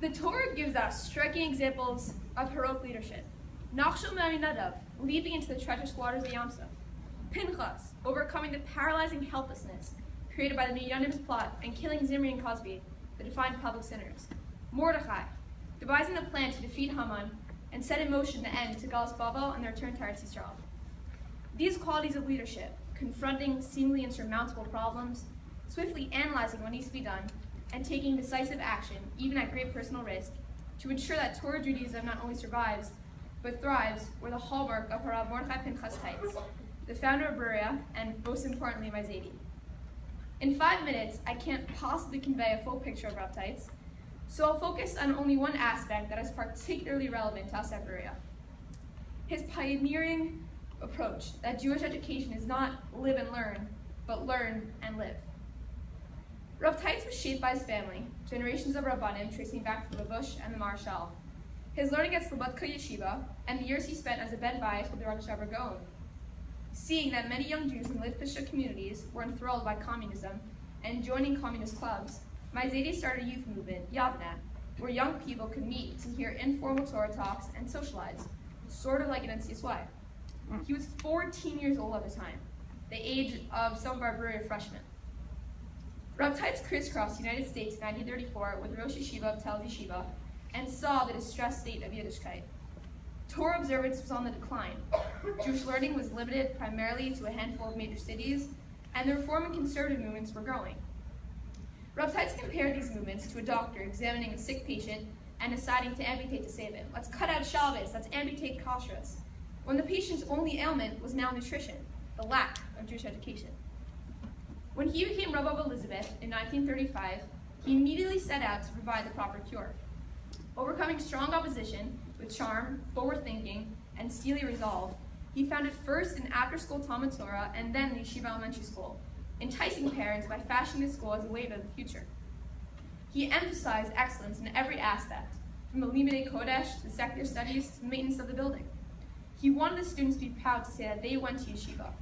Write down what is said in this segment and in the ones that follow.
The Torah gives us striking examples of heroic leadership. Nachshon Nadav, leaping into the treacherous waters of Yamsuf. Pinchas, overcoming the paralyzing helplessness created by the Midianim's plot and killing Zimri and Cosby, the defined public sinners. Mordechai, devising the plan to defeat Haman and set in motion the end to Galus Babel and the return to Eretz Yisrael. These qualities of leadership, confronting seemingly insurmountable problems, swiftly analyzing what needs to be done, and taking decisive action, even at great personal risk, to ensure that Torah Judaism not only survives, but thrives, were the hallmark of Harav Mordechai Pinchas Teitz, the founder of Berea, and most importantly, my Zaidi. In 5 minutes, I can't possibly convey a full picture of Rav Teitz, so I'll focus on only one aspect that is particularly relevant to us at Berea. His pioneering approach that Jewish education is not live and learn, but learn and live. Rav Teitz was shaped by his family, generations of Rabbanim tracing back to the Bush and the Marshal. His learning at Slobodka Yeshiva, and the years he spent as a Ben Bayis with the Rosh Hashanah Gaon. Seeing that many young Jews in Litvisha communities were enthralled by communism and joining communist clubs, my Zaidi started a youth movement, Yavna, where young people could meet to hear informal Torah talks and socialize, sort of like an NCSY. He was 14 years old at the time, the age of some of our Berea freshmen. Rav Teitz crisscrossed the United States in 1934 with Rosh Yeshiva of Tel Aviv Yeshiva and saw the distressed state of Yiddishkeit. Torah observance was on the decline. Jewish learning was limited primarily to a handful of major cities, and the Reform and conservative movements were growing. Rav Teitz compared these movements to a doctor examining a sick patient and deciding to amputate to save him. Let's cut out Shabbos, let's amputate kashrus, when the patient's only ailment was malnutrition, the lack of Jewish education. When he became Rabbi of Elizabeth in 1935, he immediately set out to provide the proper cure. Overcoming strong opposition with charm, forward thinking, and steely resolve, he founded first an after-school Talmud Torah and then the Yeshiva Elementary School, enticing parents by fashioning the school as a wave of the future. He emphasized excellence in every aspect, from the Limudei Kodesh to secular studies to the maintenance of the building. He wanted the students to be proud to say that they went to yeshiva.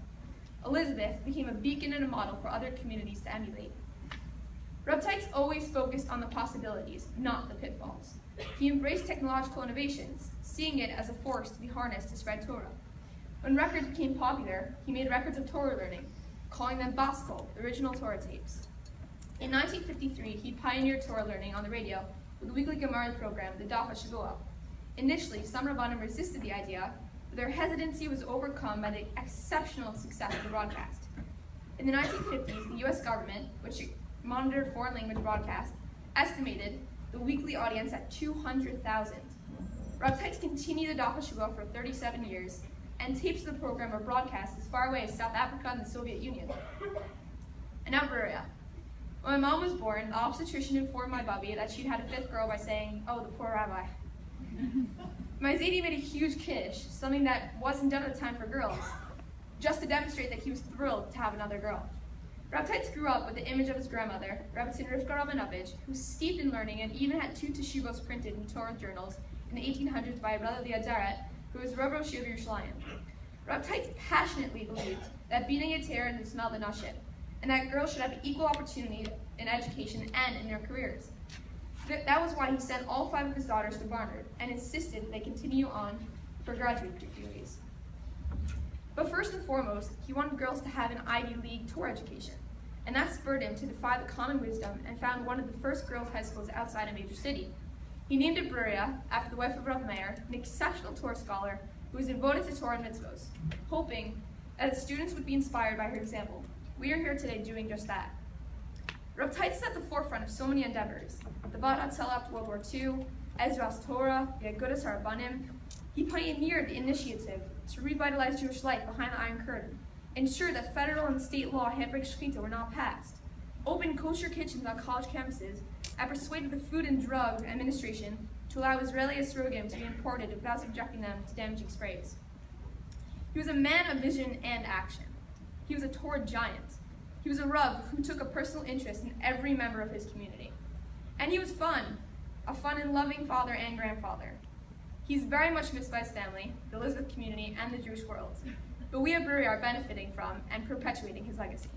Elizabeth became a beacon and a model for other communities to emulate. Rav Teitz always focused on the possibilities, not the pitfalls. He embraced technological innovations, seeing it as a force to be harnessed to spread Torah. When records became popular, he made records of Torah learning, calling them Baskol, the original Torah tapes. In 1953, he pioneered Torah learning on the radio with the weekly Gemara program, the Daf HaShavua. Initially, some Rabbanim resisted the idea, but their hesitancy was overcome by the exceptional success of the broadcast. In the 1950s, the U.S. government, which monitored foreign language broadcasts, estimated the weekly audience at 200,000. Rav Teitz continued the Daf HaShavua for 37 years, and tapes of the program were broadcast as far away as South Africa and the Soviet Union. And now Berea. When my mom was born, the obstetrician informed my bubby that she'd had a fifth girl by saying, "Oh, the poor rabbi." My Zaidi made a huge kiddush, something that wasn't done at the time for girls, just to demonstrate that he was thrilled to have another girl. Rav Teitz grew up with the image of his grandmother, Rabbitzin Rivka Rabinovich, who was steeped in learning and even had 2 teshuvos printed in Torah journals in the 1800s by a brother Liadaret, who was Rav Roshi of Yerushalayim. Rav Teitz passionately believed that being a Torah is not the nashit, and that girls should have equal opportunity in education and in their careers. That was why he sent all 5 of his daughters to Barnard and insisted they continue on for graduate degrees. But first and foremost, he wanted girls to have an Ivy League Torah education, and that spurred him to defy the common wisdom and found one of the first girls' high schools outside a major city. He named it Berea after the wife of Rav Meir, an exceptional Torah scholar who was devoted to Torah and mitzvos, hoping that its students would be inspired by her example. We are here today doing just that. Rav Teitz is at the forefront of so many endeavors: the Bad Hatzalah after World War II, Ezra's Torah, the Agudas HaRabbanim. He pioneered the initiative to revitalize Jewish life behind the Iron Curtain, ensure that federal and state law handbrake shechita were not passed, opened kosher kitchens on college campuses, and persuaded the Food and Drug Administration to allow Israeli esrogim to be imported without subjecting them to damaging sprays. He was a man of vision and action. He was a Torah giant. He was a Rav who took a personal interest in every member of his community. And he was a fun and loving father and grandfather. He's very much missed by his family, the Elizabeth community, and the Jewish world. But we at Berea are benefiting from and perpetuating his legacy.